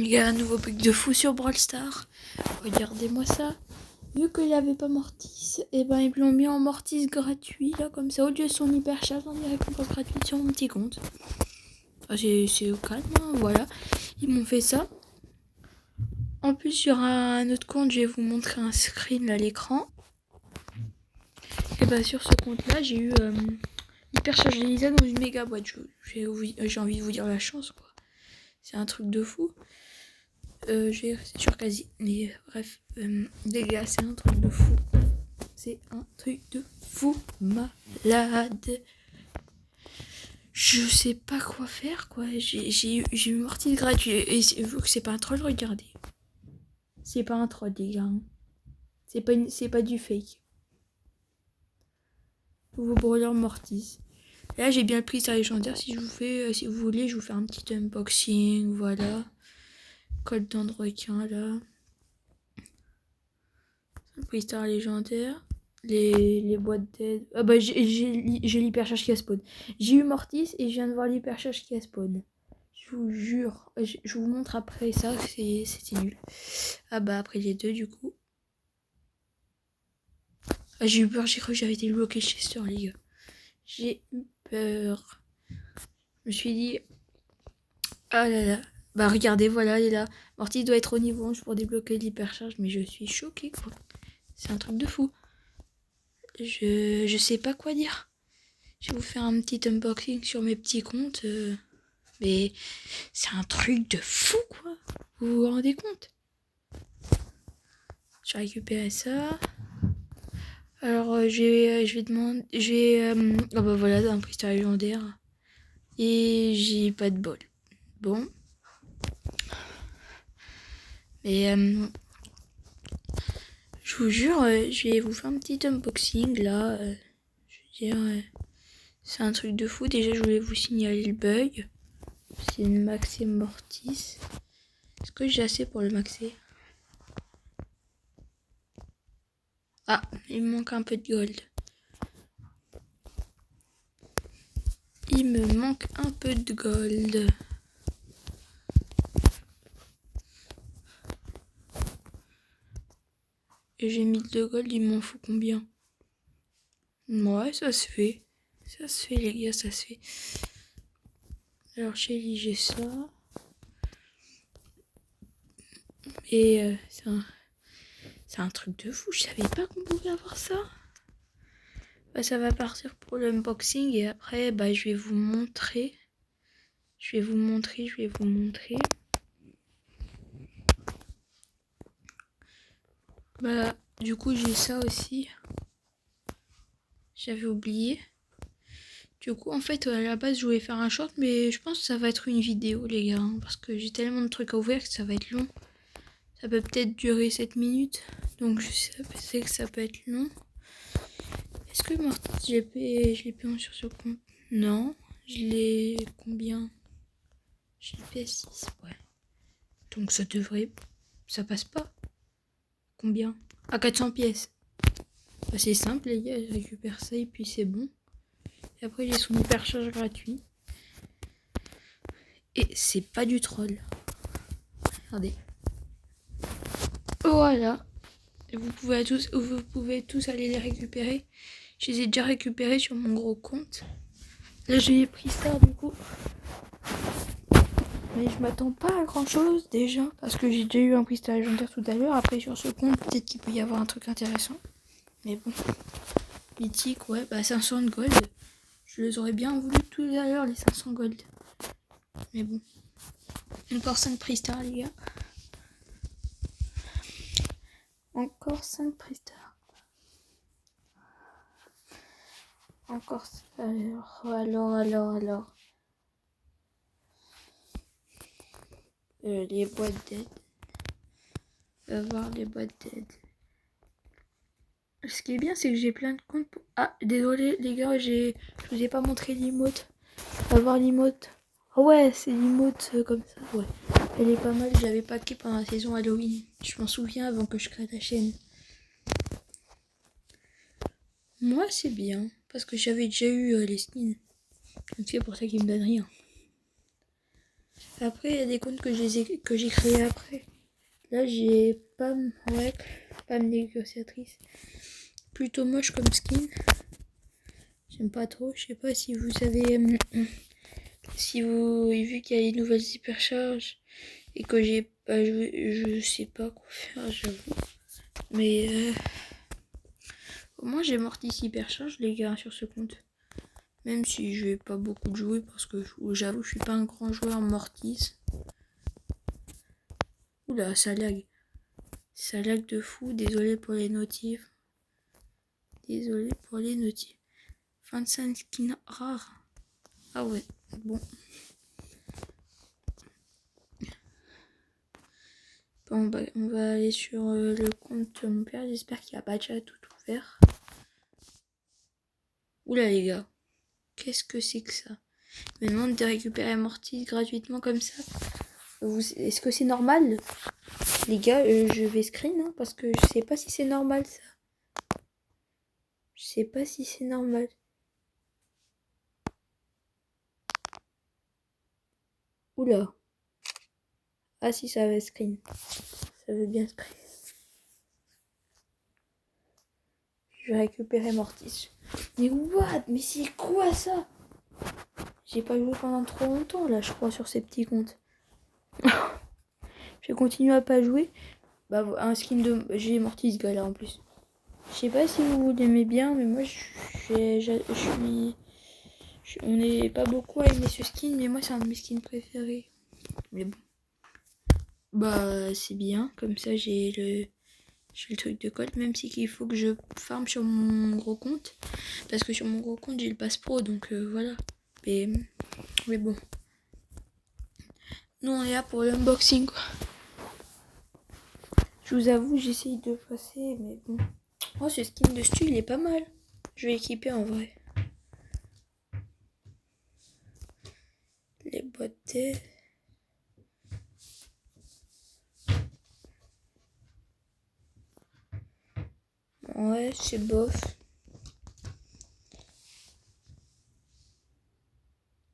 Il y a un nouveau bug de fou sur Brawl Stars. Regardez-moi ça. Vu qu'il n'y avait pas Mortis, et ben ils l'ont mis en Mortis gratuit, là, comme ça, au lieu de son hypercharge, on dirait récompense gratuite sur mon petit compte. Ah, c'est au calme, hein, voilà. Ils m'ont fait ça. En plus, sur un autre compte, je vais vous montrer un screen à l'écran. Et ben sur ce compte-là, j'ai eu l'hypercharge d'Elisa dans une méga boîte. J'ai envie de vous dire la chance, quoi. C'est un truc de fou. J'ai resté sur quasi. Mais bref, les gars, c'est un truc de fou. C'est un truc de fou malade. Je sais pas quoi faire, quoi. J'ai eu Mortis gratuit. Et vu que c'est pas un troll, regardez. C'est pas un troll, les gars. C'est pas du fake. Nouveau brawler Mortis. Là, j'ai bien pris sa légendaire. Si vous voulez, je vous fais un petit unboxing. Voilà. Code de requin, là. Pris star légendaire. Les boîtes d'aide. Ah bah j'ai l'hypercharge qui a spawn. J'ai eu Mortis et je viens de voir l'hypercharge qui a spawn. Je vous jure. Je vous montre après ça. C'était nul. Ah bah après les deux du coup. Ah, j'ai eu peur. J'ai cru que j'avais été bloqué chez Chester, les gars. J'ai eu peur. Je me suis dit. Ah là là. Bah regardez, voilà, elle est là. Mortis doit être au niveau 11 pour débloquer l'hypercharge. Mais je suis choquée, quoi. C'est un truc de fou. Je sais pas quoi dire. Je vais vous faire un petit unboxing sur mes petits comptes. Mais c'est un truc de fou, quoi. Vous vous rendez compte? J'ai récupéré ça. Alors, je vais demander... Ah bah voilà, un prix légendaire. Et j'ai pas de bol. Bon. Mais... je vous jure, je vais vous faire un petit unboxing, là. Je veux dire... c'est un truc de fou. Déjà, je voulais vous signaler le bug. C'est une maxi Mortis. Est-ce que j'ai assez pour le maxi? Ah, il me manque un peu de gold. Il me manque un peu de gold. Et j'ai mis de gold, il m'en faut combien? Ouais, ça se fait. Ça se fait, les gars, ça se fait. Alors, chez lui, j'ai ça. Et c'est un truc de fou. Je savais pas qu'on pouvait avoir ça. Bah, ça va partir pour l'unboxing. Et après, bah, je vais vous montrer. Je vais vous montrer. Bah, du coup, j'ai ça aussi. J'avais oublié. Du coup, en fait, à la base, je voulais faire un short, mais je pense que ça va être une vidéo, les gars. Hein, parce que j'ai tellement de trucs à ouvrir que ça va être long. Ça peut peut-être durer 7 minutes. Donc, je sais que ça peut être long. Est-ce que Mortis, je l'ai payé sur ce compte? Non. Je l'ai... Combien? Je l'ai payé 6, ouais. Donc, ça devrait... Ça passe pas. Combien? À 400 pièces. Bah, c'est simple, les gars. Je récupère ça et puis c'est bon. Et après, j'ai son hypercharge gratuit. Et c'est pas du troll. Regardez. Voilà. Et vous pouvez tous aller les récupérer. Je les ai déjà récupérés sur mon gros compte. Là, j'ai pris ça du coup. Mais je m'attends pas à grand chose déjà. Parce que j'ai déjà eu un prix légendaire tout à l'heure. Après, sur ce compte, peut-être qu'il peut y avoir un truc intéressant. Mais bon. Mythique, ouais. Bah, 500 de gold. Je les aurais bien voulu tout à l'heure, les 500 gold. Mais bon. Encore 5 prix stars, les gars. Encore 5 prix stars. Encore. Alors. Les boîtes d'aide. On va voir les boîtes d'aide. Ce qui est bien, c'est que j'ai plein de comptes pour... Ah, désolé les gars, je vous ai pas montré l'emote. On va voir l'emote. Oh ouais, c'est l'emote comme ça, ouais. Elle est pas mal, je l'avais packé pendant la saison Halloween. Je m'en souviens avant que je crée la chaîne. Moi, c'est bien, parce que j'avais déjà eu les skins. Donc c'est pour ça qu'ils me donnent rien. Après, il y a des comptes que j'ai créés après. Là, j'ai Pam, ouais, Pam négociatrice. Plutôt moche comme skin. J'aime pas trop. Je sais pas si vous avez... si vous avez vu qu'il y a les nouvelles hypercharges et que j'ai pas joué, je sais pas quoi faire, j'avoue. Mais au moins j'ai Mortis hypercharge les gars sur ce compte. Même si je vais pas beaucoup jouer parce que j'avoue je suis pas un grand joueur Mortis. Oula, ça lag. Ça lag de fou, désolé pour les notifs. Désolé pour les notifs. 25 skins rares. Ah ouais, bon. Bon, bah, on va aller sur le compte de mon père. J'espère qu'il n'y a pas déjà tout ouvert. Oula les gars. Qu'est-ce que c'est que ça? Il me demande de récupérer Mortis gratuitement comme ça. Est-ce que c'est normal? Les gars, je vais screen hein, parce que je sais pas si c'est normal ça. Je sais pas si c'est normal. Oula. Ah si, ça va screen. Ça veut bien screen. Je vais récupérer Mortis. Mais what? Mais c'est quoi ça? J'ai pas joué pendant trop longtemps là, je crois, sur ces petits comptes. Je continue à pas jouer. Bah, un skin de... J'ai Mortis Gala en plus. Je sais pas si vous l'aimez bien, mais moi, je suis... On n'est pas beaucoup à aimer ce skin, mais moi, c'est un de mes skins préférés. Mais bon. Bah, c'est bien. Comme ça, j'ai le truc de code, même si il faut que je farm sur mon gros compte. Parce que sur mon gros compte, j'ai le passe pro, donc voilà. Mais bon. Nous, on est là pour l'unboxing, quoi. Je vous avoue, j'essaye de passer, mais bon. Oh, ce skin de Stu, il est pas mal. Je vais équiper en vrai. Les boîtes. Ouais, c'est bof.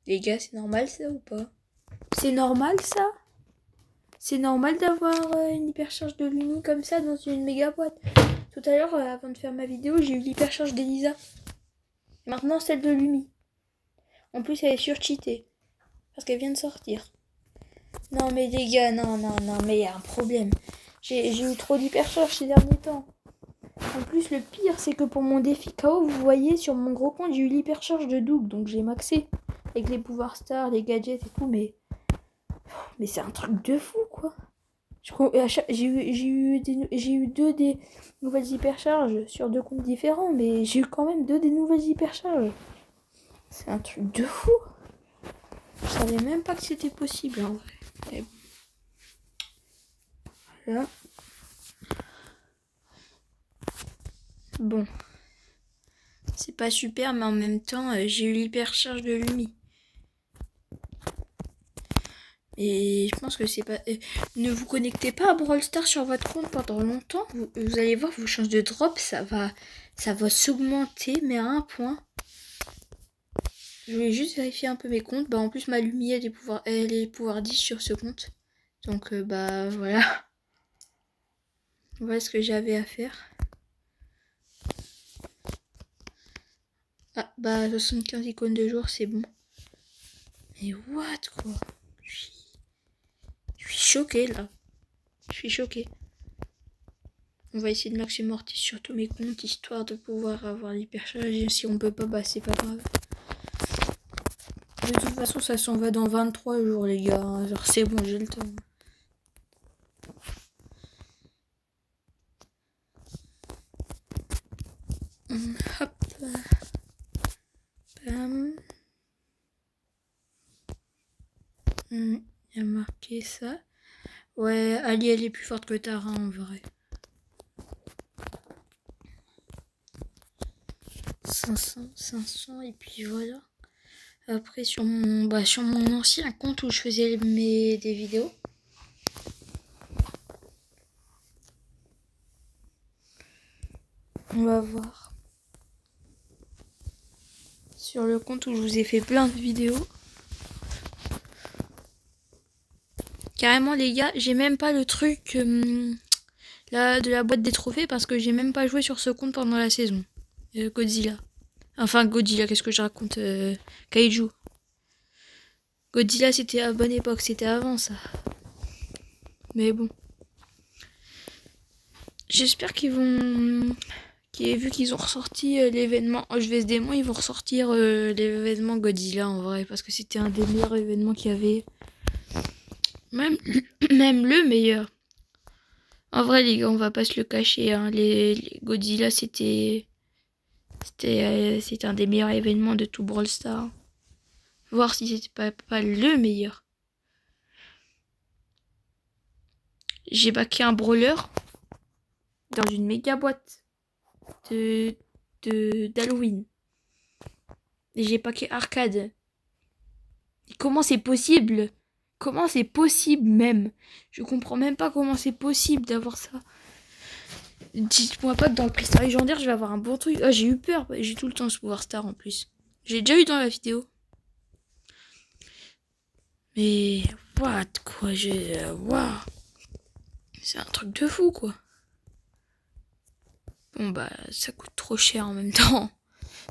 Les gars, c'est normal ça ou pas? C'est normal ça? C'est normal d'avoir une hypercharge de Lumi comme ça dans une méga boîte. Tout à l'heure, avant de faire ma vidéo, j'ai eu l'hypercharge d'Elisa. Et maintenant, celle de Lumi. En plus, elle est surcheatée. Parce qu'elle vient de sortir. Non, mais les gars, non, mais il y a un problème. J'ai eu trop d'hypercharge ces derniers temps. En plus, le pire, c'est que pour mon défi KO, vous voyez, sur mon gros compte, j'ai eu l'hypercharge de Doug. Donc j'ai maxé. Avec les pouvoirs stars, les gadgets et tout, mais c'est un truc de fou, quoi. J'ai eu deux des nouvelles hypercharges sur deux comptes différents, mais j'ai eu quand même deux des nouvelles hypercharges. C'est un truc de fou. Je savais même pas que c'était possible, en vrai. Voilà. Bon. C'est pas super, mais en même temps, j'ai eu l'hypercharge de Lumi. Et je pense que c'est pas... ne vous connectez pas à Brawl Stars sur votre compte pendant longtemps. Vous allez voir vos chances de drop, ça va s'augmenter, mais à un point. Je voulais juste vérifier un peu mes comptes. Bah en plus ma Lumi elle est pouvoir 10 sur ce compte. Donc bah voilà. Voilà ce que j'avais à faire. Ah bah 75 icônes de jour c'est bon. Mais what quoi? Je suis choquée là. Je suis choquée. On va essayer de maxer Mortis sur tous mes comptes, histoire de pouvoir avoir l'hypercharge. Et si on peut pas, bah c'est pas grave. De toute façon, ça s'en va dans 23 jours, les gars. Alors c'est bon, j'ai le temps. Hop. Bam. Il y a marqué ça. Ouais, Ali, elle est plus forte que Tara, en vrai. 500, et puis voilà. Après, sur mon ancien compte où je faisais des vidéos. On va voir. Sur le compte où je vous ai fait plein de vidéos. Carrément, les gars, j'ai même pas le truc de la boîte des trophées parce que j'ai même pas joué sur ce compte pendant la saison. Godzilla. Enfin, Godzilla, qu'est-ce que je raconte Kaiju. Godzilla, c'était à bonne époque, c'était avant ça. Mais bon. J'espère qu'ils vont... Vu qu'ils ont ressorti l'événement HVSD-, ils vont ressortir l'événement Godzilla en vrai. Parce que c'était un des meilleurs événements qu'il y avait. Même, même le meilleur. En vrai, les gars, on va pas se le cacher. Hein. Les Godzilla, c'était un des meilleurs événements de tout Brawl Stars. Voir si c'était pas le meilleur. J'ai baqué un brawler dans une méga boîte d'Halloween. Et j'ai paqué arcade. Et comment c'est possible? Comment c'est possible même? Je comprends même pas comment c'est possible d'avoir ça. Dites-moi pas que dans le cristal légendaire, je vais avoir un bon truc. Ah, j'ai eu peur. J'ai tout le temps ce pouvoir star en plus. J'ai déjà eu dans la vidéo. Mais, what, quoi, waouh. C'est un truc de fou, quoi. Bon, bah, ça coûte trop cher en même temps.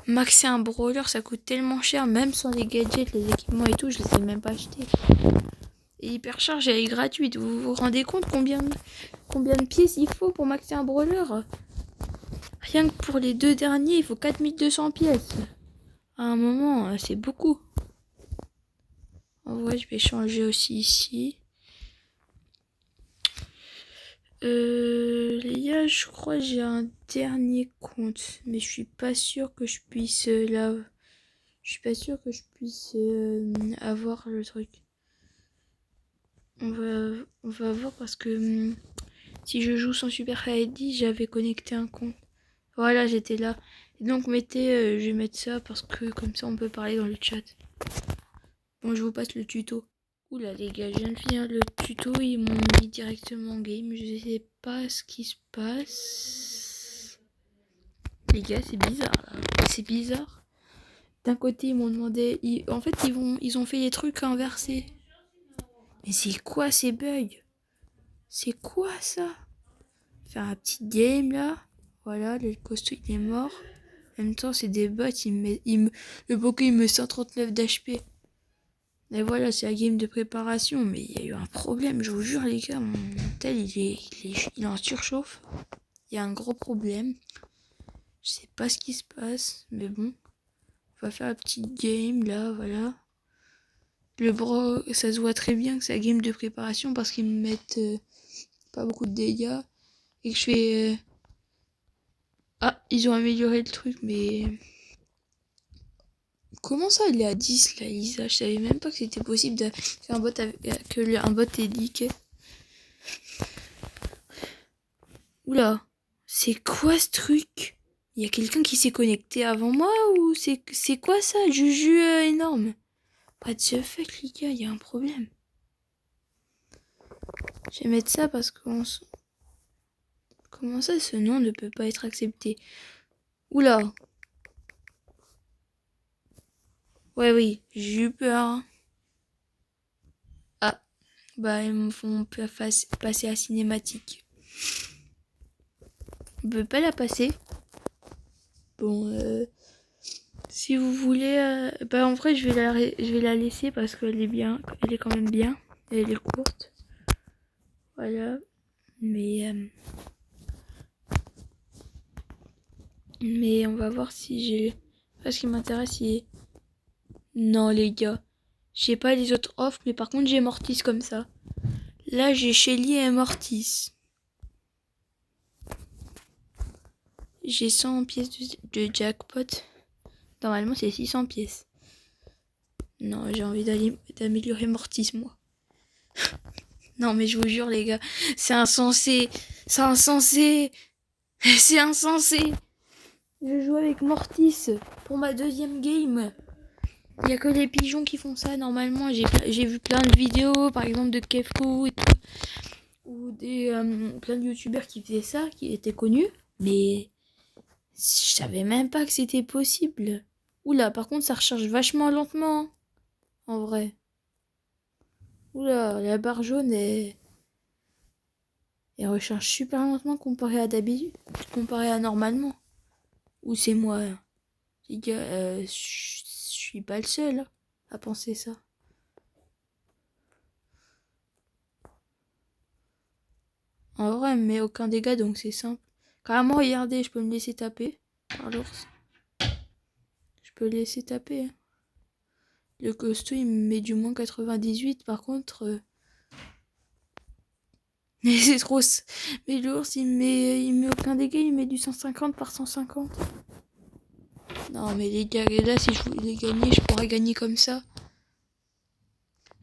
Maxer un brawler, ça coûte tellement cher, même sans les gadgets, les équipements et tout, je les ai même pas achetés. Et Hypercharge, elle est gratuite. Vous vous rendez compte combien de pièces il faut pour maxer un brawler? Rien que pour les 2 derniers, il faut 4200 pièces. À un moment, c'est beaucoup. En vrai, je vais changer aussi ici. Les gars, je crois que j'ai un dernier compte. Mais je suis pas sûre que je puisse là. Je suis pas sûre que je puisse avoir le truc. On va voir parce que si je joue sans Super ID, j'avais connecté un compte. Voilà, j'étais là. Et donc je vais mettre ça parce que comme ça on peut parler dans le chat. Bon, je vous passe le tuto. Oula les gars, je viens de finir le tuto, ils m'ont mis directement en game. Je sais pas ce qui se passe. Les gars, c'est bizarre là. C'est bizarre. D'un côté, ils m'ont demandé... En fait, ils ont fait des trucs inversés. Mais c'est quoi ces bugs? C'est quoi ça? Faire un petit game là. Voilà, le costaud il est mort. En même temps, c'est des bots. Le Poké il me 139 d'HP. Et voilà, c'est la game de préparation. Mais il y a eu un problème, je vous jure, les gars. Mon tel il est en surchauffe. Il y a un gros problème. Je sais pas ce qui se passe. Mais bon. On va faire un petit game là, voilà. Le bro, ça se voit très bien que c'est la game de préparation parce qu'ils me mettent pas beaucoup de dégâts. Et que je fais... Ah, ils ont amélioré le truc, mais... Comment ça, il est à 10 là, Lisa? Je savais même pas que c'était possible de faire un bot un bot est leaké. Oula, c'est quoi ce truc? Il y a quelqu'un qui s'est connecté avant moi ou c'est quoi ça? Juju énorme. What the fuck, les gars, il y a un problème. Je vais mettre ça parce que... Comment ça, ce nom ne peut pas être accepté? Oula. Ouais, oui, j'ai eu peur. Ah, bah ils me font passer à cinématique. On peut pas la passer. Bon, si vous voulez... bah en vrai, je vais la laisser parce qu'elle est bien. Elle est quand même bien. Et elle est courte. Voilà. Mais on va voir si j'ai... Ce qui m'intéresse, c'est... Non, les gars. J'ai pas les autres offres, mais par contre, j'ai Mortis comme ça. Là, j'ai Shelly et Mortis. J'ai 100 pièces de jackpot. Normalement, c'est 600 pièces. Non, j'ai envie d'améliorer Mortis, moi. Non, mais je vous jure, les gars, c'est insensé. C'est insensé. C'est insensé. Je joue avec Mortis pour ma 2e game. Il y a que les pigeons qui font ça normalement. J'ai vu plein de vidéos, par exemple de Kefko et tout, ou plein de youtubeurs qui faisaient ça, qui étaient connus, mais je savais même pas que c'était possible. Oula, par contre ça recharge vachement lentement, en vrai. Oula, la barre jaune elle recharge super lentement comparé à d'habitude, comparé à normalement. Ou c'est moi, hein. Les gars, je suis pas le seul hein, à penser ça. En vrai, elle me met aucun dégât donc c'est simple. Carrément, regardez, je peux me laisser taper par l'ours. Je peux le laisser taper. Hein. Le costaud il me met du moins 98 par contre. Mais c'est trop. Mais l'ours il me met aucun dégât, il met du 150 par 150. Non mais les gars, là si je voulais gagner, je pourrais gagner comme ça.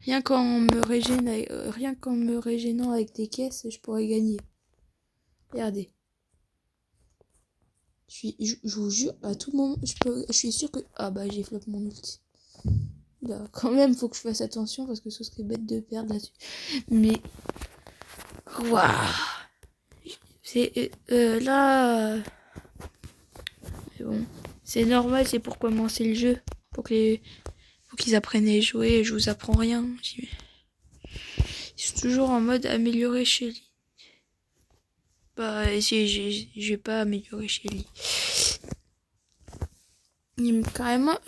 Rien qu'en me régénant avec des caisses, je pourrais gagner. Regardez. Je vous jure, à tout moment, je suis sûr que... Ah bah j'ai flop mon ulti. Là, quand même, faut que je fasse attention parce que ce serait bête de perdre là-dessus. Mais... Waouh. C'est... là... C'est bon. C'est normal, c'est pour commencer le jeu. Faut qu'ils apprennent à jouer, je vous apprends rien. Ils sont toujours en mode améliorer chez lui. Bah, je vais pas améliorer chez lui. Carrément...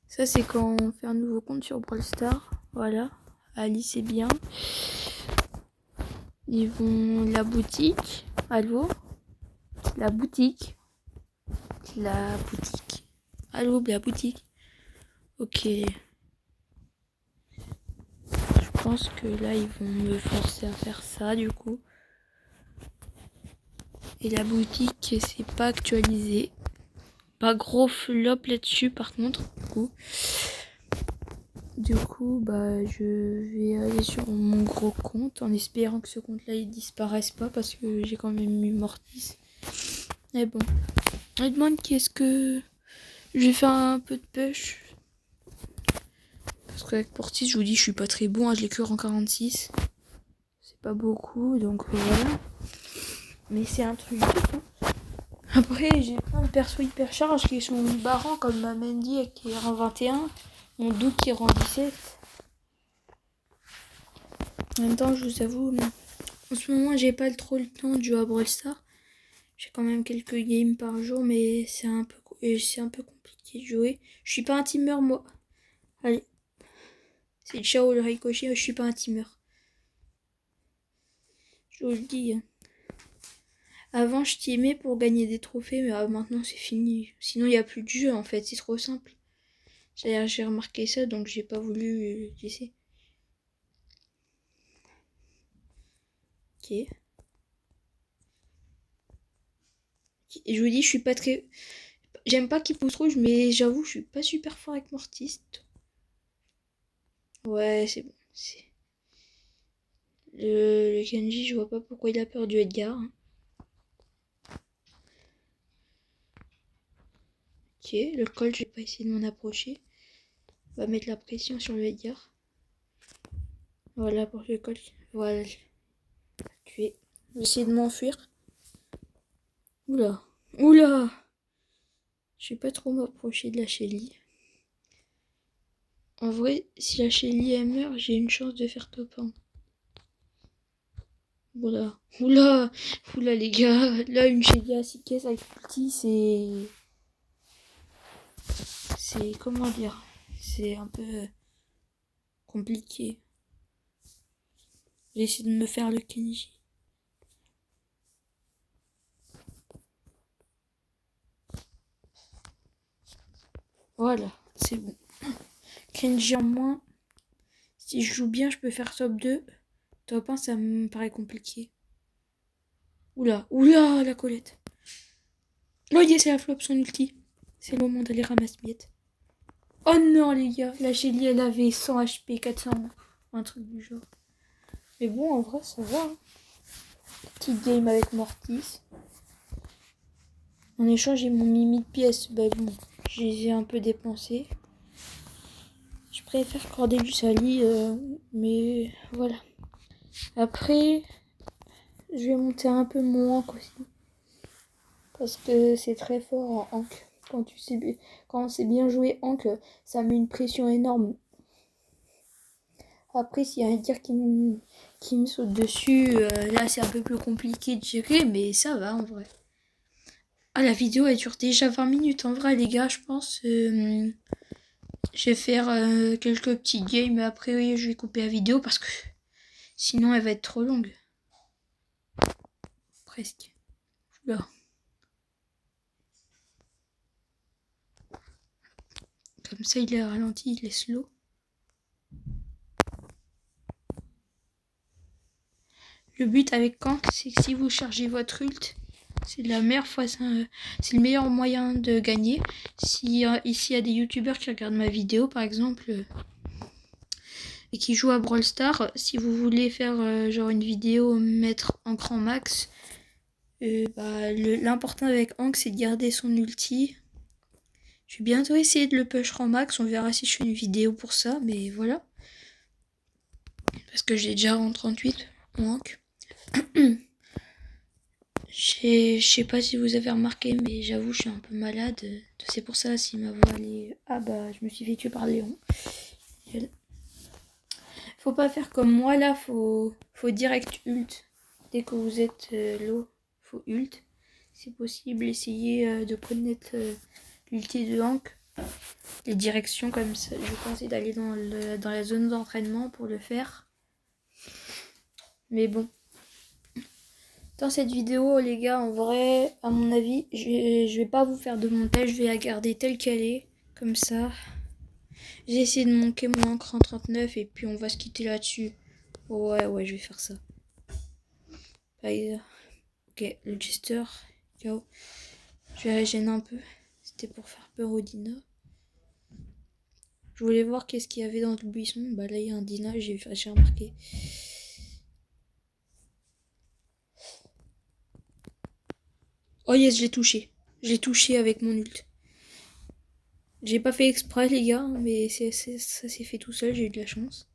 Ça, c'est quand on fait un nouveau compte sur Brawl Stars. Voilà. Alice est bien. Ils vont la boutique. Allô? La boutique. La boutique. Allô, la boutique. Ok. Je pense que là, ils vont me forcer à faire ça, du coup. Et la boutique, c'est pas actualisé. Pas gros flop là-dessus, par contre, du coup. Du coup, bah, je vais aller sur mon gros compte en espérant que ce compte-là il disparaisse pas parce que j'ai quand même eu Mortis. Mais bon, on me demande qu'est-ce que je vais faire un peu de push. Parce qu'avec Mortis, je vous dis, je suis pas très bon, hein, je l'ai que en 46. C'est pas beaucoup, donc voilà. Mais c'est un truc de fou. Après, j'ai plein de persos hyper charges qui sont barrants comme ma Mandy qui est rang 21. Mon Doux qui est rang 17. En même temps, je vous avoue, en ce moment, j'ai pas trop le temps de jouer à Brawl Stars. J'ai quand même quelques games par jour, mais c'est un peu compliqué de jouer. Je suis pas un teamer, moi. Allez. C'est ciao le ricochet, je suis pas un teamer. Je vous le dis. Hein. Avant, je teamais pour gagner des trophées, mais maintenant, c'est fini. Sinon, il n'y a plus de jeu, en fait. C'est trop simple. J'ai remarqué ça, donc j'ai pas voulu laisser. Ok. Et je vous dis, je suis pas très... J'aime pas qu'il pousse rouge, mais j'avoue, je suis pas super fort avec Mortis. Ouais, c'est bon. Le Kenji, je vois pas pourquoi il a peur du Edgar. Hein. Ok, le Colt, je vais pas essayer de m'en approcher. On va mettre la pression sur le Edgar. Voilà pour le Colt. Voilà. Tué. Je vais essayer de m'enfuir. Oula. Oula. Je vais pas trop m'approcher de la Shelly. En vrai, si la Shelly elle meurt, j'ai une chance de faire top 1. Oula. Oula. Oula les gars. Là, une Shelly à 6 caisses avec ulti, c'est... C'est... Comment dire? C'est un peu... compliqué. J'ai essayé de me faire le Kenji. Voilà, c'est bon. Kenji en moins. Si je joue bien, je peux faire top 2. Top 1, ça me paraît compliqué. Oula, oula, la Colette. Oh yes, c'est la flop son ulti. C'est le moment d'aller ramasser miette. Oh non, les gars, la Shelly, elle avait 100 HP, 400. Un truc du genre. Mais bon, en vrai, ça va. Hein. Petite game avec Mortis. En échange, j'ai mon mimi de pièces. Bah bon, je les ai un peu dépensés. Je préfère Cordelius Ali, mais voilà. Après, je vais monter un peu mon rank aussi. Parce que c'est très fort en Hank. Quand on sait bien jouer Hank, ça met une pression énorme. Après, s'il y a un tir qui me saute dessus, là c'est un peu plus compliqué de gérer, mais ça va en vrai. Ah, la vidéo elle dure déjà 20 minutes en vrai, les gars, je pense. Je vais faire quelques petits games, mais après, oui, je vais couper la vidéo parce que sinon elle va être trop longue. Presque. Oula. Comme ça, il est ralenti, il est slow. Le but avec Kang, c'est que si vous chargez votre ult, c'est la meilleure façon, c'est le meilleur moyen de gagner. Si ici il y a des youtubeurs qui regardent ma vidéo par exemple et qui jouent à Brawl Stars, si vous voulez faire genre une vidéo mettre en cran max, l'important avec Hank c'est de garder son ulti. Je vais bientôt essayer de le push rang max, on verra si je fais une vidéo pour ça, mais voilà. Parce que j'ai déjà rang 38 en Hank. Je sais pas si vous avez remarqué, mais j'avoue, je suis un peu malade. C'est pour ça, si ma voix allait. Ah bah, je me suis fait tuer par Léon. Faut pas faire comme moi là, faut direct ult. Dès que vous êtes low, faut ult. Si possible, essayez de connaître l'ulti de Hank. Les directions comme ça. Je vous conseille d'aller dans la zone d'entraînement pour le faire. Mais bon. Dans cette vidéo, les gars, en vrai, à mon avis, je vais pas vous faire de montage, je vais la garder telle qu'elle est, comme ça. J'ai essayé de manquer mon encre en 39 et puis on va se quitter là-dessus. Ouais, je vais faire ça. Bye. Ok, le Jester, ciao. Je vais régénérer un peu. C'était pour faire peur au Dina. Je voulais voir qu'est-ce qu'il y avait dans le buisson. Bah là, il y a un Dina, j'ai remarqué. Oh yes, je l'ai touché. Je l'ai touché avec mon ult. J'ai pas fait exprès, les gars, mais ça s'est fait tout seul, j'ai eu de la chance.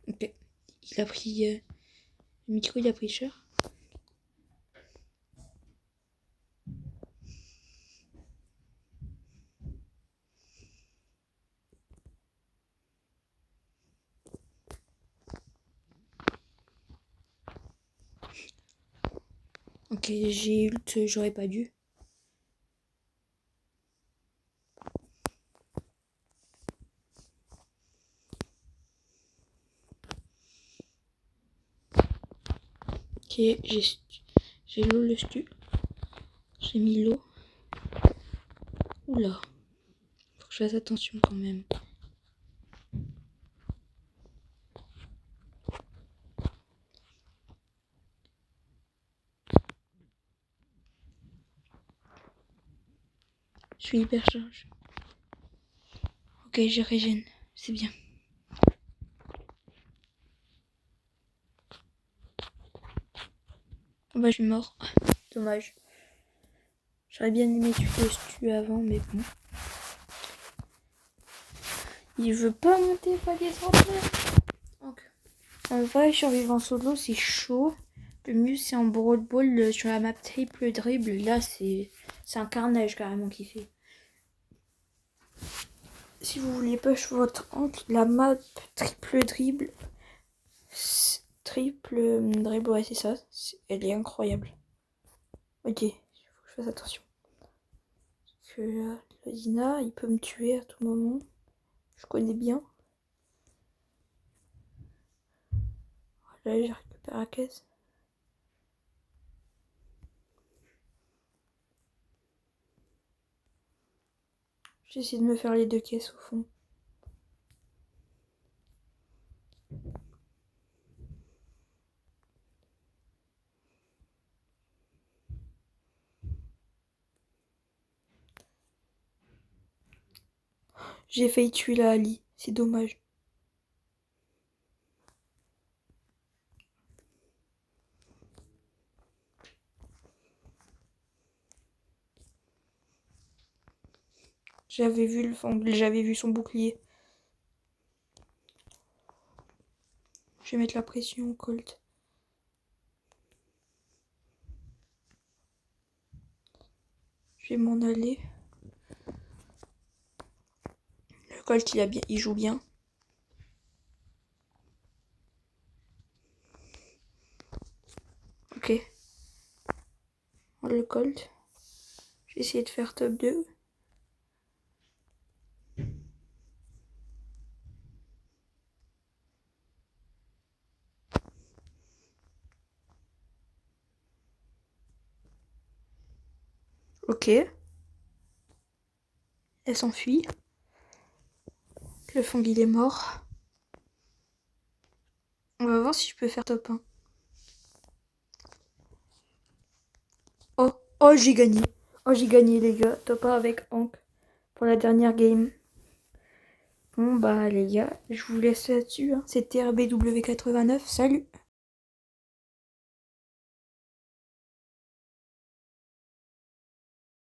Ok. Il a pris. Le micro, il a pris cher. Ok, j'ai ult, j'aurais pas dû. Ok, j'ai l'eau, le stu. J'ai mis l'eau. Oula. Faut que je fasse attention quand même. Je suis hyper charge. Ok, je régène. C'est bien. Oh bah, je suis mort. Dommage. J'aurais bien aimé tuer le stu avant, mais bon. Il veut pas monter, pas descendre. Donc, en vrai, survivant solo, c'est chaud. Le mieux, c'est en Brawl Ball sur la map triple dribble. Là, c'est un carnage carrément qui fait. Si vous voulez push votre hank, la map triple dribble. Ouais, c'est ça. Elle est incroyable. Ok, il faut que je fasse attention. Parce que là, le Dina, il peut me tuer à tout moment. Je connais bien. Là, j'ai récupéré la caisse. J'essaie de me faire les deux caisses au fond. J'ai failli tuer la Ali. C'est dommage. J'avais vu son bouclier. Je vais mettre la pression au Colt. Je vais m'en aller. Colt, il joue bien. Ok. Le Colt. J'ai essayé de faire top 2. Ok. Elle s'enfuit. Le Fong il est mort. On va voir si je peux faire top 1. Oh, oh j'ai gagné. Oh j'ai gagné les gars. Top 1 avec Hank pour la dernière game. Bon bah les gars, je vous laisse là-dessus. Hein. C'était RBW89. Salut.